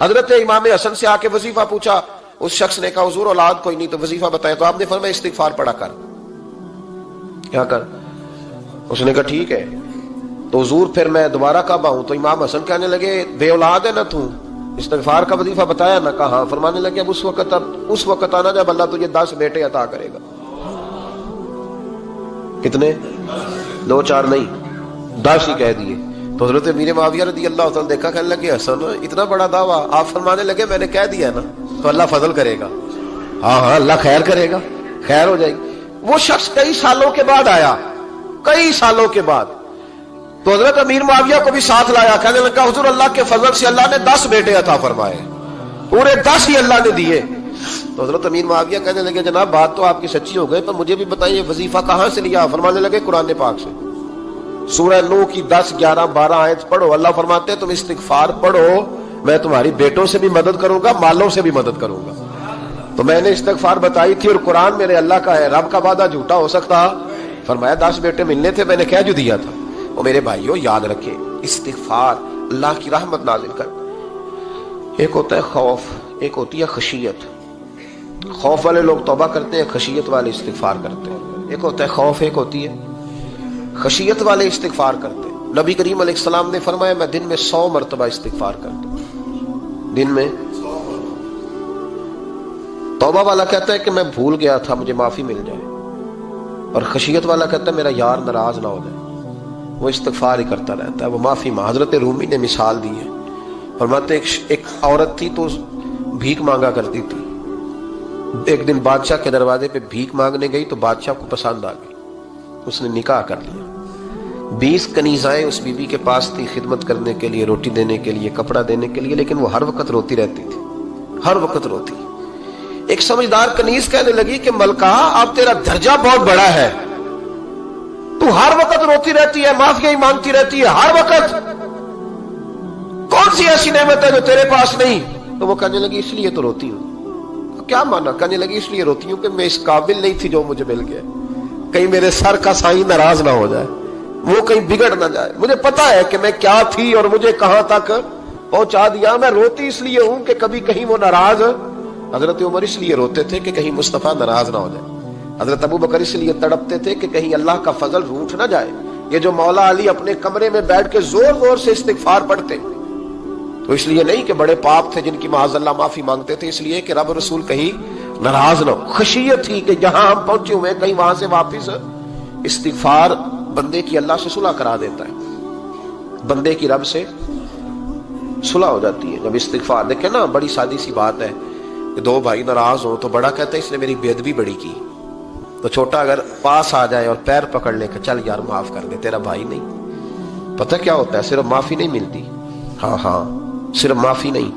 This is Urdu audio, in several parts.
حضرت امام حسن سے آ کے وظیفہ پوچھا، اس شخص نے کہا حضور اولاد کوئی نہیں تو وظیفہ بتائیں، تو آپ نے فرمایا استغفار پڑھا کر، کیا کر؟ اس نے کہا ٹھیک ہے۔ تو حضور پھر میں دوبارہ کعبہ ہوں تو امام حسن کہنے لگے بے اولاد ہے نا تو، استغفار کا وظیفہ بتایا نا؟ کہا ہاں۔ فرمانے لگے اب اس وقت آنا جب اللہ تجھے 10 بیٹے عطا کرے گا۔ کتنے؟ 2 4 نہیں، 10 ہی کہہ دیے۔ تو حضرت امیر معاویہ رضی اللہ تعالیٰ دیکھا، کہنے لگے حسن اتنا بڑا دعویٰ؟ آپ فرمانے لگے میں نے کہہ دیا نا تو اللہ فضل کرے گا، ہاں ہاں اللہ خیر کرے گا، خیر ہو جائے گی۔ وہ شخص کئی سالوں کے بعد آیا، کئی سالوں کے بعد، تو حضرت امیر معاویہ کو بھی ساتھ لایا، کہنے لگا حضور اللہ کے فضل سے اللہ نے 10 بیٹے عطا فرمائے، پورے 10 ہی اللہ نے دیے۔ تو حضرت امیر معاویہ کہنے لگے جناب بات تو آپ کی سچی ہو گئی، پر مجھے بھی بتائیے وظیفہ کہاں سے لیا؟ فرمانے لگے قرآن پاک سے، سورہ نوح کی 10 11 12 آیت پڑھو۔ اللہ فرماتے ہیں تم استغفار پڑھو، میں تمہاری بیٹوں سے بھی مدد کروں گا، مالوں سے بھی مدد کروں گا۔ تو میں نے استغفار بتائی تھی، اور قرآن میرے اللہ کا ہے، رب کا وعدہ جھوٹا ہو سکتا؟ فرمایا 10 بیٹے ملنے تھے، میں نے کہہ جو دیا تھا۔ اور میرے بھائیوں یاد رکھیں، استغفار اللہ کی رحمت نازل کر۔ ایک ہوتا ہے خوف، ایک ہوتی ہے خشیت۔ خوف والے لوگ توبہ کرتے ہیں، خشیت والے استغفار کرتے ہیں۔ ایک ہوتا ہے خوف، ایک ہوتی ہے خشیت والے استغفار کرتے ہیں۔ نبی کریم علیہ السلام نے فرمایا میں دن میں 100 مرتبہ استغفار کرتا ہوں، دن میں۔ توبہ والا کہتا ہے کہ میں بھول گیا تھا، مجھے معافی مل جائے، اور خشیت والا کہتا ہے میرا یار ناراض نہ ہو جائے، وہ استغفار ہی کرتا رہتا ہے، وہ معافی مانگ۔ حضرت رومی نے مثال دی ہے، فرماتے ایک عورت تھی تو بھیک مانگا کرتی تھی، ایک دن بادشاہ کے دروازے پہ بھیک مانگنے گئی تو بادشاہ کو پسند آ گئی، اس نے نکاح کر لیا۔ 20 کنیزائیں اس بی بی کے پاس تھی خدمت کرنے کے لیے، روٹی دینے کے لیے، کپڑا دینے کے لیے، لیکن وہ ہر وقت روتی رہتی تھی، ہر وقت روتی۔ ایک سمجھدار کنیز کہنے لگی کہ ملکہ اب تیرا درجہ بہت بڑا ہے، تو ہر وقت روتی رہتی ہے، معافیاں ہی مانگتی رہتی ہے ہر وقت، کون سی ایسی نعمت ہے جو تیرے پاس نہیں؟ تو وہ کہنے لگی اس لیے تو روتی ہوں۔ کیا مانا؟ کہنے لگی اس لیے روتی ہوں کہ میں اس قابل نہیں تھی جو مجھے مل گیا، کہیں میرے سر کا سائیں ناراض نہ ہو جائے، وہ کہیں بگڑ نہ جائے، مجھے پتا ہے کہ میں کیا تھی اور مجھے کہاں تک پہنچا دیا، میں روتی اس لیے ہوں کہ کبھی کہیں وہ ناراض۔ حضرت عمر اس لیے روتے تھے کہ کہیں مصطفیٰ ناراض نہ ہو جائے، حضرت ابو بکر اس لیے تڑپتے تھے کہ کہیں اللہ کا فضل روٹھ نہ جائے۔ یہ جو مولا علی اپنے کمرے میں بیٹھ کے زور زور سے استغفار پڑھتے تو اس لیے نہیں کہ بڑے پاپ تھے جن کی معاذ اللہ معافی مانگتے تھے، اس لیے کہ رب رسول کہیں ناراض نہ ہو۔ خشیت تھی کہ جہاں ہم پہنچے ہوئے کہیں وہاں سے واپس۔ استغفار بندے کی اللہ سے صلح کرا دیتا ہے، بندے کی رب سے صلح ہو جاتی ہے جب استغفار۔ دیکھیں نا بڑی سادی سی بات ہے کہ 2 بھائی ناراض ہوں تو بڑا کہتا ہے اس نے میری بے ادبی بڑی کی، تو چھوٹا اگر پاس آ جائے اور پیر پکڑ لے کہ چل یار معاف کر دے، تیرا بھائی نہیں۔ پتہ کیا ہوتا ہے؟ صرف معافی نہیں ملتی، ہاں صرف معافی نہیں،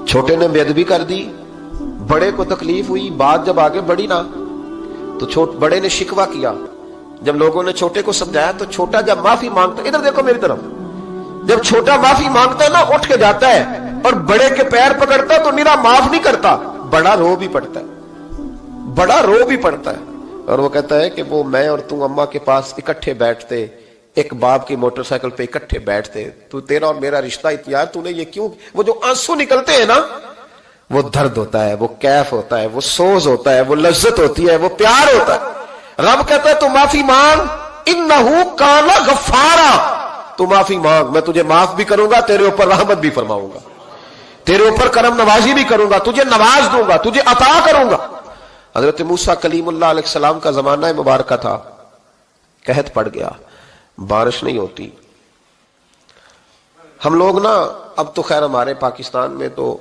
چھوٹے نے بے ادبی کر دی، بڑے کو تکلیف ہوئی، بات جب آگے بڑھی نا تو بڑے نے شکوہ کیا، جب لوگوں نے چھوٹے کو سمجھایا تو چھوٹا جب معافی مانگتا، ادھر دیکھو میری طرف، جب چھوٹا معافی مانگتا ہے نا اٹھ کے جاتا ہے اور بڑے کے پیر پکڑتا تو میرا معاف نہیں کرتا، بڑا رو بھی پڑتا ہے، بڑا رو بھی پڑتا ہے، اور وہ کہتا ہے کہ وہ میں اور تم اماں کے پاس اکٹھے بیٹھتے، ایک باپ کی موٹر سائیکل پہ اکٹھے بیٹھتے، تو تیرا اور میرا رشتہ یار تو نے یہ کیوں؟ وہ جو آنسو نکلتے ہیں نا وہ درد ہوتا ہے، وہ کیف ہوتا ہے، وہ سوز ہوتا ہے، وہ لذت ہوتی ہے، وہ پیار ہوتا ہے۔ رب کہتا ہے تو معافی مانگ، انہو کان غفارا، تو معافی مانگ، میں تجھے معاف بھی کروں گا، تیرے اوپر رحمت بھی فرماؤں گا، تیرے اوپر کرم نوازی بھی کروں گا، تجھے نواز دوں گا، تجھے عطا کروں گا۔ حضرت موسیٰ کلیم اللہ علیہ السلام کا زمانہ مبارکہ تھا، قحط پڑ گیا، بارش نہیں ہوتی۔ ہم لوگ نا اب تو خیر ہمارے پاکستان میں تو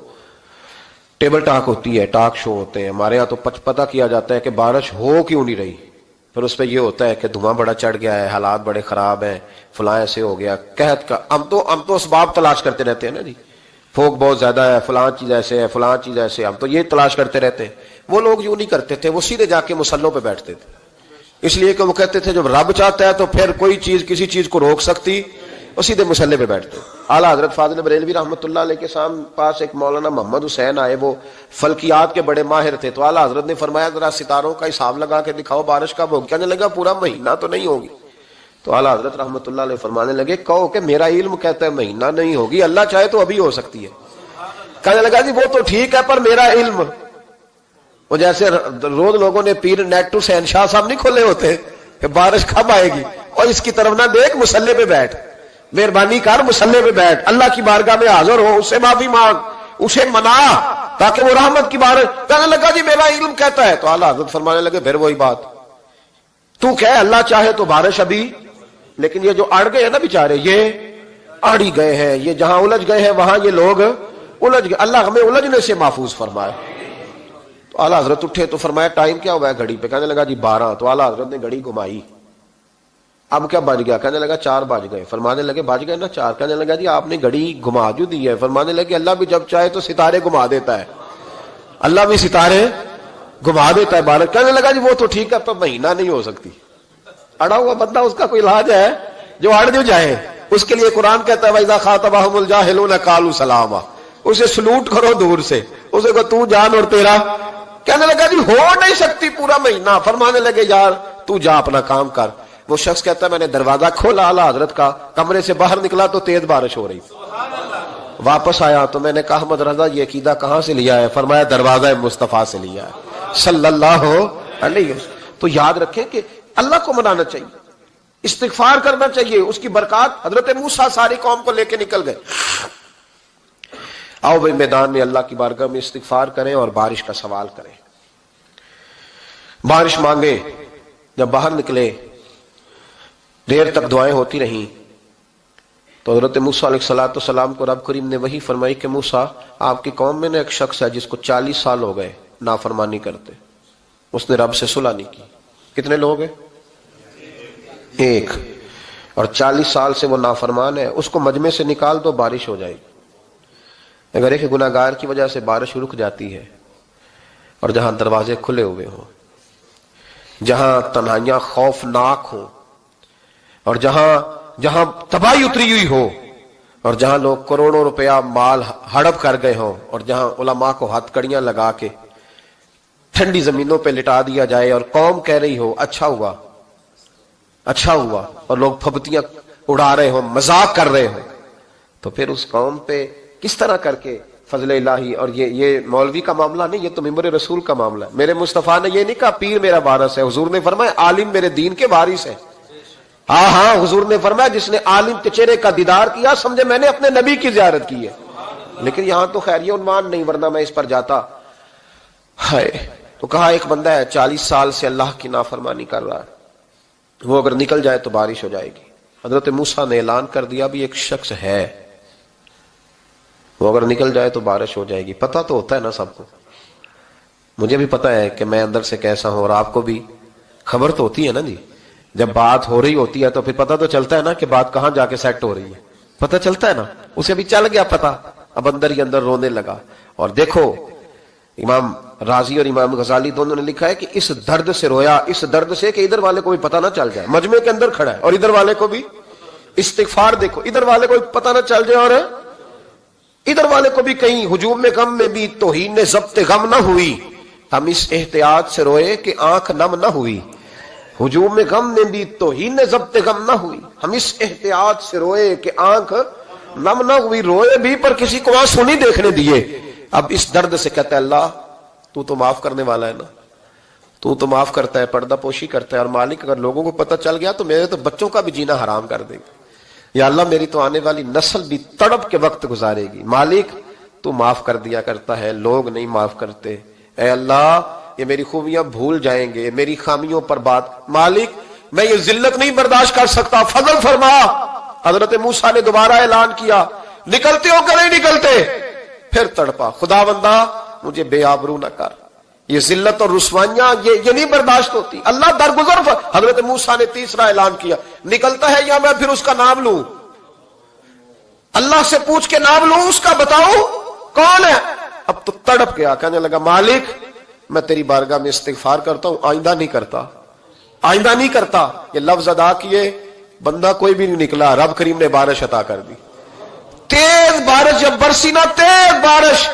ٹیبل ٹاک ہوتی ہے، ٹاک شو ہوتے ہیں، ہمارے ہاں تو پتہ کیا جاتا ہے کہ بارش ہو کیوں نہیں رہی، پھر اس پہ یہ ہوتا ہے کہ دھواں بڑا چڑھ گیا ہے، حالات بڑے خراب ہیں، فلاں ایسے ہو گیا، قحط کا۔ ہم تو اسباب تلاش کرتے رہتے ہیں نا جی، پھوک بہت زیادہ ہے، فلاں چیز ایسے ہے، فلاں چیز ایسے، ہم تو یہ تلاش کرتے رہتے ہیں۔ وہ لوگ یوں نہیں کرتے تھے، وہ سیدھے جا کے مسلوں پہ بیٹھتے تھے، اس لیے کہ وہ کہتے تھے جب رب چاہتا ہے تو پھر کوئی چیز کسی چیز کو روک سکتی، وہ سیدھے مسلے پہ بیٹھتے۔ اعلیٰ حضرت فاضل بریلوی رحمۃ اللہ علیہ کے پاس ایک مولانا محمد حسین آئے، وہ فلکیات کے بڑے ماہر تھے، تو اعلیٰ حضرت نے فرمایا ذرا ستاروں کا حساب لگا کے دکھاؤ بارش کب ہوگی؟ کہنے لگا پورا مہینہ تو نہیں ہوگی۔ تو اعلیٰ حضرت رحمۃ اللہ علیہ فرمانے لگے کہو کہ میرا علم کہتا ہے مہینہ نہیں ہوگی، اللہ چاہے تو ابھی ہو سکتی ہے۔ کہنے لگا جی وہ تو ٹھیک ہے پر میرا علم، وہ جیسے روز لوگوں نے پیر نیٹ ٹو شہنشاہ صاحب نہیں کھولے ہوتے کہ بارش کب آئے گی، اور اس کی طرف نہ دیکھ، مصلے پہ بیٹھ، مہربانی کر مصلے پہ بیٹھ، اللہ کی بارگاہ میں حاضر ہو، اس سے معافی مانگ، اسے منا تاکہ وہ رحمت کی بارش۔ کہنے لگا جی میرا علم کہتا ہے۔ تو اعلیٰ حضرت فرمانے لگے پھر وہی بات، تو کہ اللہ چاہے تو بارش ابھی، لیکن یہ جو اڑ گئے ہیں نا بیچارے، یہ اڑ ہی گئے ہیں، یہ جہاں الجھ گئے ہیں وہاں یہ لوگ الجھ گئے، اللہ ہمیں الجھنے سے محفوظ فرمائے۔ تو اعلیٰ حضرت اٹھے تو فرمایا ٹائم کیا ہوا ہے گھڑی پہ؟ کہنے لگا جی 12۔ تو اعلیٰ حضرت نے گھڑی گھمائی، اب کیا بج گیا؟ کہنے لگا 4 بج گئے۔ فرمانے لگے بج گئے نا 4؟ کہنے لگا جی آپ نے گھڑی گھما جو دی ہے۔ فرمانے لگے اللہ بھی جب چاہے تو ستارے گھما دیتا ہے، اللہ بھی ستارے گھما دیتا ہے بارش۔ کہنے لگا جی وہ تو ٹھیک ہے پر مہینہ نہیں ہو سکتی۔ اڑا ہوا بندہ، اس کا کوئی علاج ہے جو اڑ جو جائے؟ اس کے لیے قرآن کہتا ہے وَإِذَا خَاطَبَهُمُ الْجَاهِلُونَ قَالُوا سَلَامًا، اسے سلوٹ کرو دور سے، اسے کو تو جان اور تیرا۔ کہنے لگا جی ہو نہیں سکتی پورا مہینہ۔ فرمانے لگے یار تو جا اپنا کام کر۔ وہ شخص کہتا ہے میں نے دروازہ کھولا اعلیٰ حضرت کا، کمرے سے باہر نکلا تو تیز بارش ہو رہی، واپس آیا تو میں نے کہا احمد رضا یہ عقیدہ کہاں سے لیا ہے؟ فرمایا دروازہ مصطفیٰ سے لیا ہے صلی اللہ علیہ وسلم۔ تو یاد رکھیں کہ اللہ کو منانا چاہیے، استغفار کرنا چاہیے، اس کی برکات۔ حضرت موسیٰ ساری قوم کو لے کے نکل گئے۔ آؤ بھائی میدان میں اللہ کی بارگاہ میں استغفار کریں اور بارش کا سوال کریں، بارش مانگے۔ جب باہر نکلے دیر تک دعائیں ہوتی رہیں تو حضرت موسیٰ علیہ السلام کو رب کریم نے وحی فرمائی کہ موسیٰ آپ کی قوم میں نے ایک شخص ہے جس کو 40 سال ہو گئے نافرمانی کرتے، اس نے رب سے صلح نہیں کی۔ کتنے لوگ ہیں؟ ایک، اور 40 سال سے وہ نافرمان ہے، اس کو مجمع سے نکال دو بارش ہو جائے گی۔ اگر ایک گناہگار کی وجہ سے بارش رک جاتی ہے، اور جہاں دروازے کھلے ہوئے ہوں، جہاں تنہائیاں خوفناک ہوں، اور جہاں تباہی اتری ہوئی ہو، اور جہاں لوگ کروڑوں روپیہ مال ہڑپ کر گئے ہوں، اور جہاں علماء کو ہتھ کڑیاں لگا کے ٹھنڈی زمینوں پہ لٹا دیا جائے، اور قوم کہہ رہی ہو اچھا ہوا اچھا ہوا، اور لوگ پھبتیاں اڑا رہے ہوں، مذاق کر رہے ہوں، تو پھر اس قوم پہ کس طرح کر کے فضل الہی۔ اور یہ مولوی کا معاملہ نہیں، یہ تو ممبر رسول کا معاملہ ہے۔ میرے مصطفیٰ نے یہ نہیں کہا پیر میرا وارث ہے، حضور نے فرمایا عالم میرے دین کے وارث ہے۔ ہاں حضور نے فرمایا جس نے عالم کے چہرے کا دیدار کیا سمجھے میں نے اپنے نبی کی زیارت کی ہے۔ لیکن یہاں تو خیر یہ عنوان نہیں، ورنہ میں اس پر جاتا ہے۔ تو کہا ایک بندہ ہے 40 سال سے اللہ کی نافرمانی کر رہا ہے، وہ اگر نکل جائے تو بارش ہو جائے گی۔ حضرت موسیٰ نے اعلان کر دیا بھی ایک شخص ہے، وہ اگر نکل جائے تو بارش ہو جائے گی۔ پتہ تو ہوتا ہے نا سب کو، مجھے بھی پتہ ہے کہ میں اندر سے کیسا ہوں، اور آپ کو بھی خبر تو ہوتی ہے نا جی۔ جب بات ہو رہی ہوتی ہے تو پھر پتہ تو چلتا ہے نا کہ بات کہاں جا کے سیٹ ہو رہی ہے، پتہ چلتا ہے نا۔ اسے بھی چل گیا پتہ، اب اندر ہی اندر رونے لگا۔ اور دیکھو امام رازی اور امام غزالی دونوں نے لکھا ہے کہ اس درد سے رویا، اس درد سے کہ ادھر والے کو بھی پتہ نہ چل جائے، مجمع کے اندر کھڑا ہے اور ادھر والے کو بھی استغفار، دیکھو ادھر والے کو بھی پتہ نہ چل جائے، اور ادھر والے کو بھی کہیں ہجوم میں غم میں بھی توہین ضبط غم نہ ہوئی۔ ہم اس احتیاط سے روئے کہ آنکھ نم نہ ہوئی، ہجوم میں غم میں بھی توہین ضبط غم نہ ہوئی۔ ہم اس احتیاط سے روئے کہ آنکھ نم نہ ہوئی، روئے بھی پر کسی کو آنسو نہیں دیکھنے دیے۔ اب اس درد سے کہتا ہے اللہ تو معاف کرنے والا ہے نا، تو معاف کرتا ہے، پردہ پوشی کرتا ہے، اور مالک اگر لوگوں کو پتہ چل گیا تو میرے تو بچوں کا بھی جینا حرام کر دے گا، یا اللہ میری تو آنے والی نسل بھی تڑپ کے وقت گزارے گی۔ مالک تو معاف کر دیا کرتا ہے، لوگ نہیں معاف کرتے، اے اللہ یہ میری خوبیاں بھول جائیں گے، میری خامیوں پر بات، مالک میں یہ ذلت نہیں برداشت کر سکتا، فضل فرما۔ حضرت موسیٰ نے دوبارہ اعلان کیا نکلتے ہو کہ نہیں نکلتے؟ پھر تڑپا خدا بندہ مجھے بے آبرو نہ کر، یہ ذلت اور رسوائیاں یہ نہیں برداشت ہوتی، اللہ درگزر۔ حضرت موسیٰ نے تیسرا اعلان کیا نکلتا ہے یا میں پھر اس کا نام لوں، اللہ سے پوچھ کے نام لوں اس کا، بتاؤ کون ہے؟ اب تو تڑپ گیا، کہنے لگا مالک میں تیری بارگاہ میں استغفار کرتا ہوں، آئندہ نہیں کرتا، آئندہ نہیں کرتا۔ یہ لفظ ادا کیے، بندہ کوئی بھی نہیں نکلا، رب کریم نے بارش عطا کر دی، تیز بارش جب برسی نا، تیز بارش،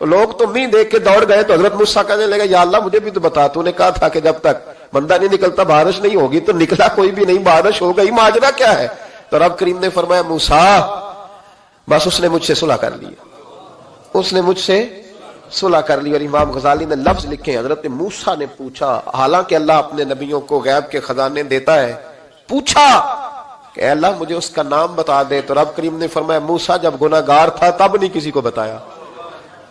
لوگ تو نہیں دیکھ کے دوڑ گئے۔ تو حضرت موسیٰ کہنے لگا یا اللہ مجھے بھی تو بتا، تو نے کہا تھا کہ جب تک بندہ نہیں نکلتا بارش نہیں ہوگی، تو نکلا کوئی بھی نہیں، بارش ہو گئی، ماجرا کیا ہے؟ تو رب کریم نے فرمایا موسیٰ بس اس نے مجھ سے صلح کر لی، اس نے مجھ سے صلح کر لی۔ اور امام غزالی نے لفظ لکھے، حضرت موسیٰ نے پوچھا، حالانکہ اللہ اپنے نبیوں کو غیب کے خزانے دیتا ہے، پوچھا کہ اے اللہ مجھے اس کا نام بتا دے، تو رب کریم نے فرمایا موسیٰ جب گناہگار تھا تب نہیں کسی کو بتایا،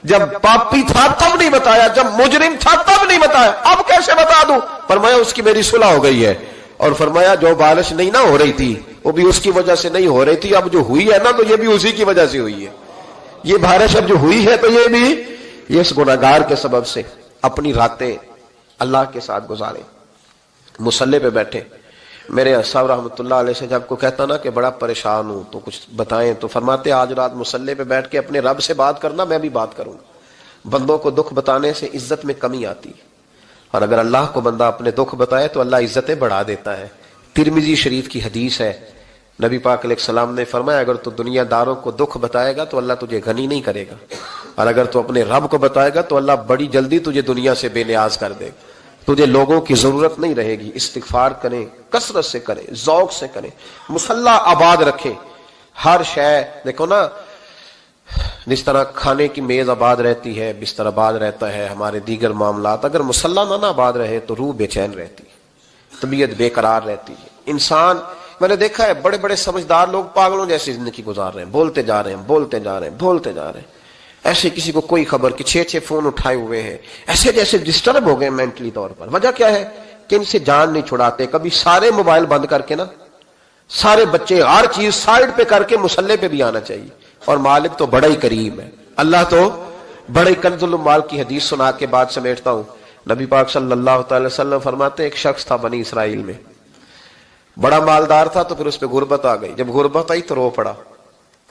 جب پاپی تھا تب نہیں بتایا، جب مجرم تھا تب نہیں بتایا، اب کیسے بتا دوں؟ فرمایا اس کی میری صلح ہو گئی ہے، اور فرمایا جو بارش نہیں نہ ہو رہی تھی وہ بھی اس کی وجہ سے نہیں ہو رہی تھی، اب جو ہوئی ہے نا تو یہ بھی اسی کی وجہ سے ہوئی ہے، یہ بارش اب جو ہوئی ہے تو یہ بھی یہ اس گناہگار کے سبب سے۔ اپنی راتیں اللہ کے ساتھ گزارے، مصلی پہ بیٹھے۔ میرے صاحب رحمۃ اللہ علیہ سے جب کو کہتا نا کہ بڑا پریشان ہوں تو کچھ بتائیں، تو فرماتے آج رات مصلی پہ بیٹھ کے اپنے رب سے بات کرنا، میں بھی بات کروں گا۔ بندوں کو دکھ بتانے سے عزت میں کمی آتی ہے، اور اگر اللہ کو بندہ اپنے دکھ بتائے تو اللہ عزتیں بڑھا دیتا ہے۔ ترمذی شریف کی حدیث ہے، نبی پاک علیہ السلام نے فرمایا اگر تو دنیا داروں کو دکھ بتائے گا تو اللہ تجھے غنی نہیں کرے گا، اور اگر تو اپنے رب کو بتائے گا تو اللہ بڑی جلدی تجھے دنیا سے بے نیاز کر دے گا، تجھے لوگوں کی ضرورت نہیں رہے گی۔ استغفار کریں، کثرت سے کریں، ذوق سے کریں، مصلی آباد رکھیں، ہر شے دیکھو نا، جس طرح کھانے کی میز آباد رہتی ہے، بستر آباد رہتا ہے، ہمارے دیگر معاملات، اگر مصلی نہ آباد رہے تو روح بے چین رہتی ہے، طبیعت بے قرار رہتی ہے۔ انسان میں نے دیکھا ہے بڑے بڑے سمجھدار لوگ پاگلوں جیسی زندگی گزار رہے ہیں، بولتے جا رہے ہیں، بولتے جا رہے ہیں، بولتے جا رہے ہیں، ایسے کسی کو کوئی خبر کہ 6 فون اٹھائے ہوئے ہیں، ایسے جیسے ڈسٹرب ہو گئے مینٹلی طور پر۔ وجہ کیا ہے کہ ان سے جان نہیں چھڑاتے۔ کبھی سارے موبائل بند کر کے نا، سارے بچے ہر چیز سائڈ پہ کر کے مصلی پہ بھی آنا چاہیے، اور مالک تو بڑا ہی کریم ہے، اللہ تو بڑے کنز المال کی حدیث سنا کے بعد سمیٹتا ہوں۔ نبی پاک صلی اللہ تعالی وسلم فرماتے ایک شخص تھا بنی اسرائیل میں، بڑا مالدار تھا، تو پھر اس پہ غربت آ گئی۔ جب غربت آئی تو رو پڑا،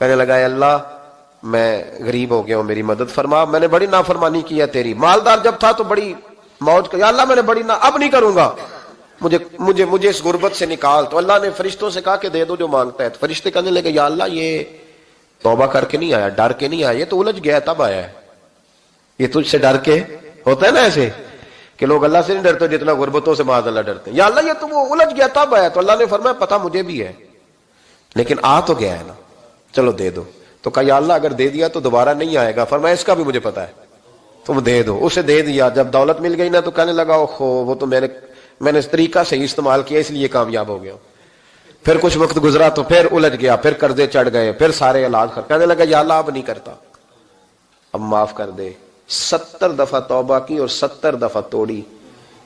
کہنے لگا اے اللہ میں غریب ہو گیا ہوں، میری مدد فرما، میں نے بڑی نافرمانی کی ہے تیری۔ مالدار جب تھا تو بڑی موج کر، یا اللہ میں نے بڑی اب نہیں کروں گا، مجھے اس غربت سے نکال۔ تو اللہ نے فرشتوں سے کہا کہ دے دو جو مانگتا ہے۔ تو فرشتے کہنے لگے یا اللہ یہ توبہ کر کے نہیں آیا، ڈر کے نہیں آیا، یہ تو الجھ گیا تب آیا ہے، یہ تجھ سے ڈر کے ہوتا ہے نا ایسے کہ لوگ اللہ سے نہیں ڈرتے جتنا غربتوں سے معاذ اللہ ڈرتے ہیں۔ یا اللہ یہ تو وہ الجھ گیا تب آیا۔ تو اللہ نے فرمایا پتہ مجھے بھی ہے، لیکن آ تو گیا ہے نا، چلو دے دو۔ تو کہا یا اللہ اگر دے دیا تو دوبارہ نہیں آئے گا۔ فرمایا اس کا بھی مجھے پتا ہے، تم دے دو۔ اسے دے دیا۔ جب دولت مل گئی نا تو کہنے لگا اوہو وہ تو میں نے اس طریقہ سے استعمال کیا اس لیے کامیاب ہو گیا۔ پھر کچھ وقت گزرا تو پھر الجھ گیا، پھر قرضے چڑھ گئے، پھر سارے علاج کر، کہنے لگا یا اللہ اب نہیں کرتا، اب معاف کر دے۔ 70 دفعہ توبہ کی اور 70 دفعہ توڑی۔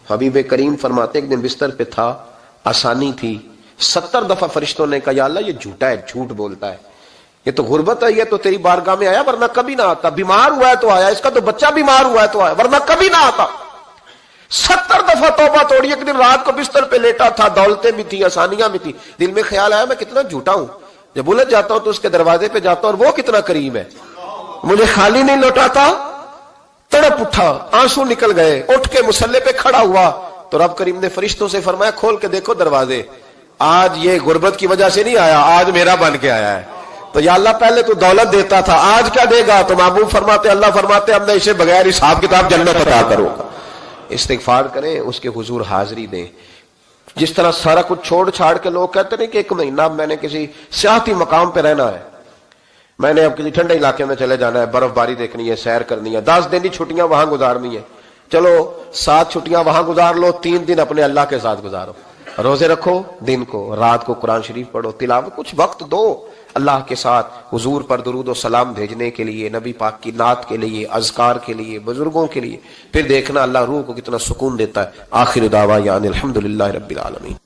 حبیب کریم فرماتے ایک دن بستر پہ تھا، آسانی تھی، 70 دفعہ فرشتوں نے کہا یا اللہ یہ جھوٹا ہے، جھوٹ بولتا ہے، یہ تو غربت ہے، یہ تو تیری بارگاہ میں آیا ورنہ کبھی نہ آتا، بیمار ہوا ہے تو آیا، اس کا تو بچہ بیمار ہوا ہے تو آیا ورنہ کبھی نہ آتا۔ 70 دفعہ توبہ توڑی۔ ایک دن رات کو بستر پہ لیٹا تھا، دولتیں بھی تھی، آسانیاں بھی تھی، دل میں خیال آیا میں کتنا جھوٹا ہوں، جب الجھ جاتا ہوں تو اس کے دروازے پہ جاتا ہوں اور وہ کتنا کریم ہے، مجھے خالی نہیں لوٹاتا۔ تڑپ اٹھا، آنسو نکل گئے، اٹھ کے مصلی پہ کھڑا ہوا تو رب کریم نے فرشتوں سے فرمایا کھول کے دیکھو دروازے، آج یہ غربت کی وجہ سے نہیں آیا، آج میرا بن کے آیا ہے۔ تو یا اللہ پہلے تو دولت دیتا تھا، آج کیا دے گا؟ تو محبوب فرماتے اللہ فرماتے اب میں اسے بغیر حساب کتاب جنت عطا کروں گا۔ استغفار کریں، اس کے حضور حاضری دیں۔ جس طرح سارا کچھ چھوڑ چھاڑ کے لوگ کہتے ہیں کہ 1 مہینہ میں نے کسی سیاحتی مقام پہ رہنا ہے، میں نے اب کسی ٹھنڈے علاقے میں چلے جانا ہے، برف باری دیکھنی ہے، سیر کرنی ہے، 10 دن کی چھٹیاں وہاں گزارنی ہے، چلو 7 چھٹیاں وہاں گزار لو، 3 دن اپنے اللہ کے ساتھ گزارو، روزے رکھو، دن کو رات کو قرآن شریف پڑھو، تلاوت، کچھ وقت دو اللہ کے ساتھ، حضور پر درود و سلام بھیجنے کے لیے، نبی پاک کی نعت کے لیے، اذکار کے لیے، بزرگوں کے لیے، پھر دیکھنا اللہ روح کو کتنا سکون دیتا ہے۔ آخر دعوانا الحمدللہ رب العالمین۔